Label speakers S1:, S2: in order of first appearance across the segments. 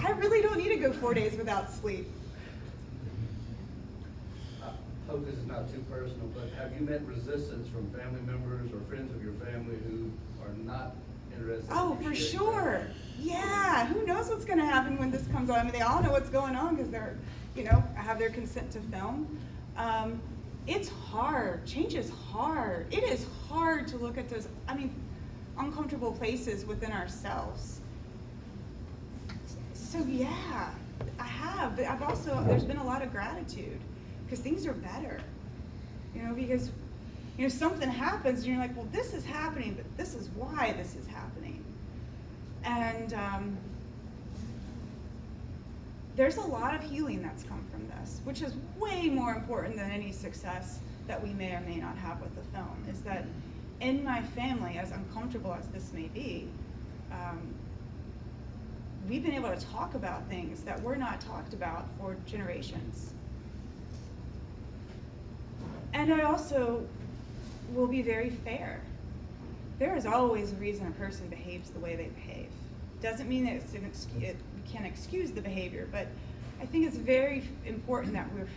S1: I really don't need to go 4 days without sleep.
S2: I hope this is not too personal, but have you met resistance from family members or friends of your family who are not interested?
S1: Oh, for sure. Yeah, who knows what's going to happen when this comes on? I mean, they all know what's going on because they're, have their consent to film. It's hard. Change is hard. It is hard to look at those, uncomfortable places within ourselves. So yeah, I have. But there's been a lot of gratitude because things are better. Because, something happens and you're like, well, this is happening, but this is why this is happening. And there's a lot of healing that's come from this, which is way more important than any success that we may or may not have with the film, is that in my family, as uncomfortable as this may be, we've been able to talk about things that were not talked about for generations. And I also will be very fair. There is always a reason a person behaves the way they behave. Doesn't mean that we can't excuse the behavior, but I think it's very important that we're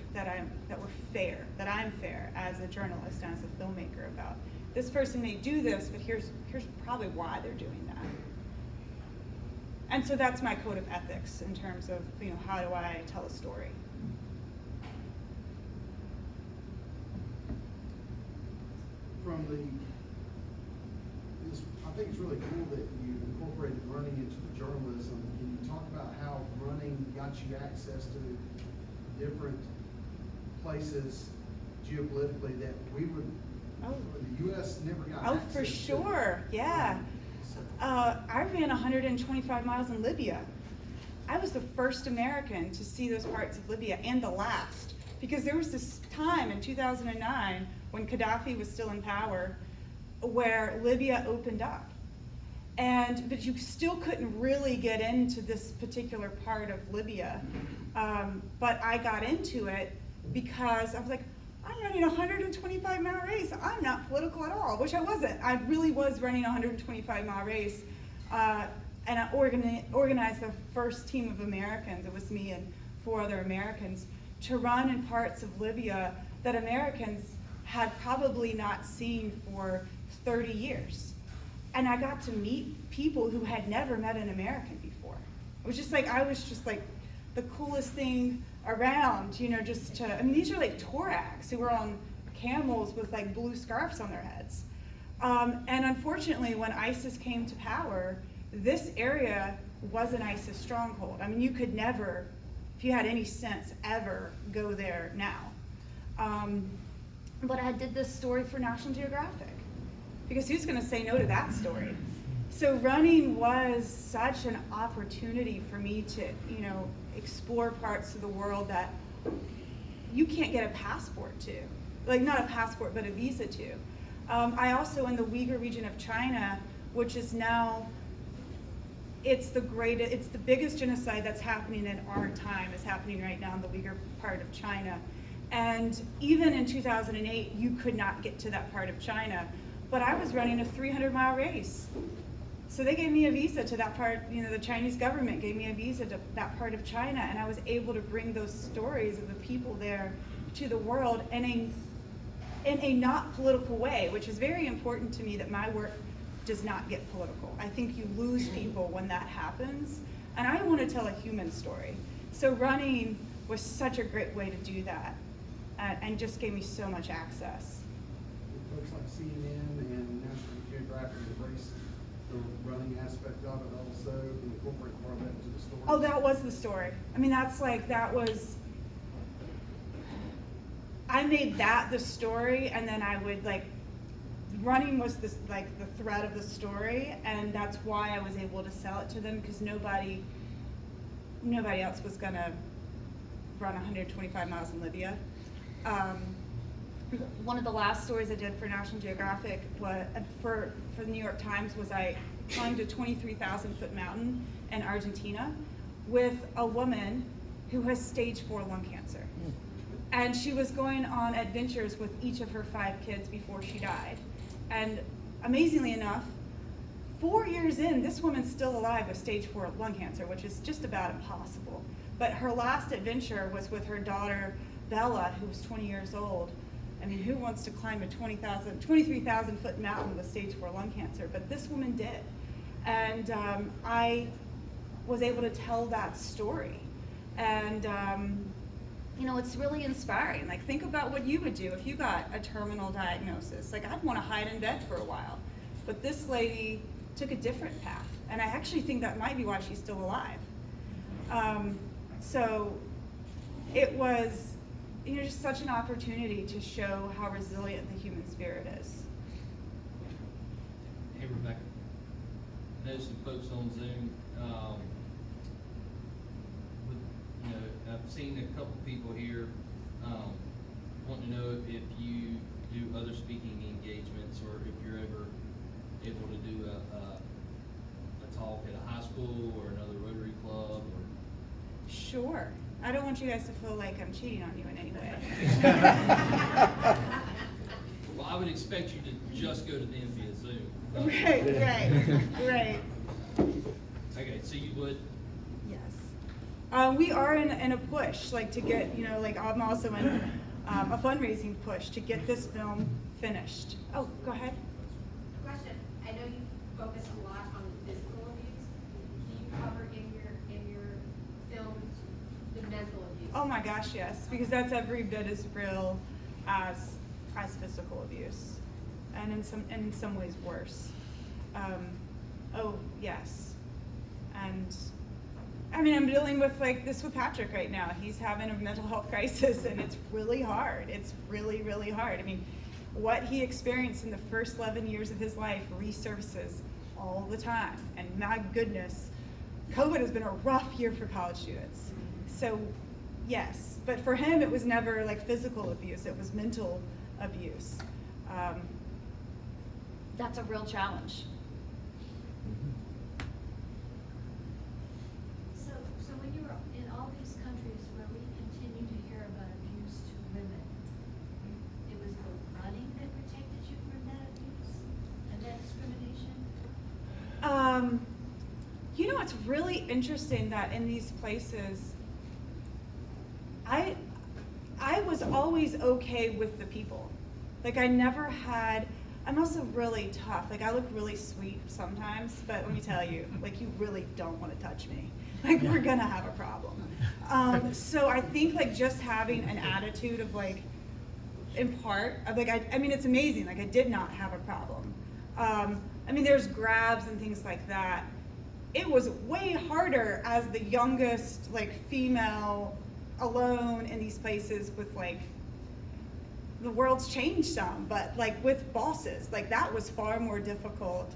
S1: fair, that I'm fair as a journalist and as a filmmaker about this person may do this, but here's probably why they're doing that. And so that's my code of ethics in terms of how do I tell a story.
S3: I think it's really cool that you incorporated running into the journalism. Can you talk about how running got you access to different places geopolitically that the U.S. never got access to?
S1: For sure, yeah. I ran 125 miles in Libya. I was the first American to see those parts of Libya and the last, because there was this time in 2009 when Gaddafi was still in power where Libya opened up. But you still couldn't really get into this particular part of Libya. But I got into it because I was like, I'm running a 125-mile race. I'm not political at all, which I wasn't. I really was running a 125-mile race. And I organized the first team of Americans, it was me and 4 other Americans, to run in parts of Libya that Americans had probably not seen for 30 years. And I got to meet people who had never met an American before. It was just like, the coolest thing around, these are like Toraks who were on camels with like blue scarves on their heads. And unfortunately, when ISIS came to power, this area was an ISIS stronghold. You could never, if you had any sense, ever go there now. But I did this story for National Geographic, because who's gonna say no to that story? So running was such an opportunity for me to, explore parts of the world that you can't get a passport to. Like, not a passport, but a visa to. I also, in the Uyghur region of China, which is now, it's the biggest genocide that's happening in our time, is happening right now in the Uyghur part of China. And even in 2008, you could not get to that part of China. But I was running a 300-mile race. So they gave me a visa to that part, the Chinese government gave me a visa to that part of China, and I was able to bring those stories of the people there to the world in a not political way, which is very important to me, that my work does not get political. I think you lose people when that happens, and I want to tell a human story. So running was such a great way to do that, and just gave me so much access.
S3: Folks like CNN and National Geographic embrace the running aspect of it also, and incorporate more of that into the story.
S1: Oh, that was the story. I made that the story, and then I would running was the thread of the story, and that's why I was able to sell it to them, because nobody else was gonna run 125 miles in Libya. One of the last stories I did for National Geographic for the New York Times was I climbed a 23,000-foot mountain in Argentina with a woman who has stage 4 lung cancer. And she was going on adventures with each of her 5 kids before she died. And amazingly enough, 4 years in, this woman's still alive with stage 4 lung cancer, which is just about impossible. But her last adventure was with her daughter, Bella, who was 20 years old. I mean, who wants to climb a 23,000 foot mountain with stage 4 lung cancer? But this woman did. And I was able to tell that story. And you know, it's really inspiring. Like, think about what you would do if you got a terminal diagnosis. Like, I'd want to hide in bed for a while. But this lady took a different path. And I actually think that might be why she's still alive. So it was, you know, just such an opportunity to show how resilient the human spirit is.
S4: Hey, Rebecca. There's some folks on Zoom. You know, I've seen a couple people here wanting to know if you do other speaking engagements, or if you're ever able to do a talk at a high school or another Rotary club. Or
S1: Sure. I don't want you guys to feel like I'm cheating on you in any way.
S4: Well, I would expect you to just go to them via Zoom.
S1: Right.
S4: Okay, so you would.
S1: Yes. We are in a push, like, to get, you know, like, I'm also in a fundraising push to get this film finished. Oh, go ahead.
S5: Question, I know you focus a lot on physical abuse. Do you cover in your films the mental abuse?
S1: Oh my gosh, yes, because that's every bit as real as physical abuse, and in some ways worse. Oh yes, and I mean, I'm dealing with like this with Patrick right now. He's having a mental health crisis, and it's really hard. It's really, really hard. I mean, what he experienced in the first 11 years of his life resurfaces all the time. And my goodness, COVID has been a rough year for college students. So yes, but for him, it was never like physical abuse. It was mental abuse. That's a real challenge.
S6: So when you were in all these countries where we continue to hear about abuse to women, it was the running that protected you from that abuse and that discrimination?
S1: You know, it's really interesting that in these places, I was always okay with the people. Like, I never had, I'm also really tough. Like, I look really sweet sometimes, but let me tell you, like, you really don't want to touch me. Like, we're gonna have a problem. So I think, like, just having an attitude of, like, in part, of, like, I mean, it's amazing. Like, I did not have a problem. I mean, there's grabs and things like that. It was way harder as the youngest, like, female alone in these places with, like, the world's changed some, but like with bosses, like that was far more difficult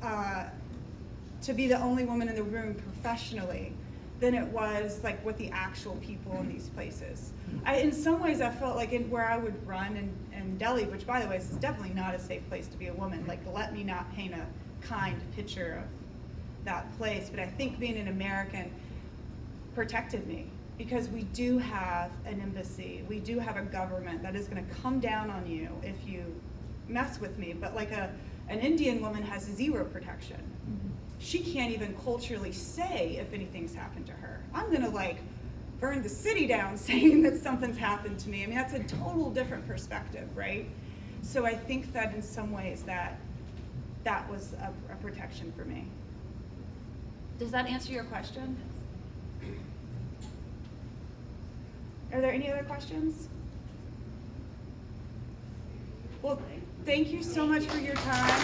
S1: to be the only woman in the room professionally than it was like with the actual people in these places. In some ways, I felt like where I would run in Delhi, which by the way, this is definitely not a safe place to be a woman. Like, let me not paint a kind picture of that place, but I think being an American protected me. Because we do have an embassy, we do have a government that is going to come down on you if you mess with me. But like an Indian woman has zero protection. She can't even culturally say if anything's happened to her. I'm going to like burn the city down saying that something's happened to me. I mean, that's a total different perspective, right? So I think that in some ways that was a protection for me. Does that answer your question? Are there any other questions? Well, thank you so much for your time.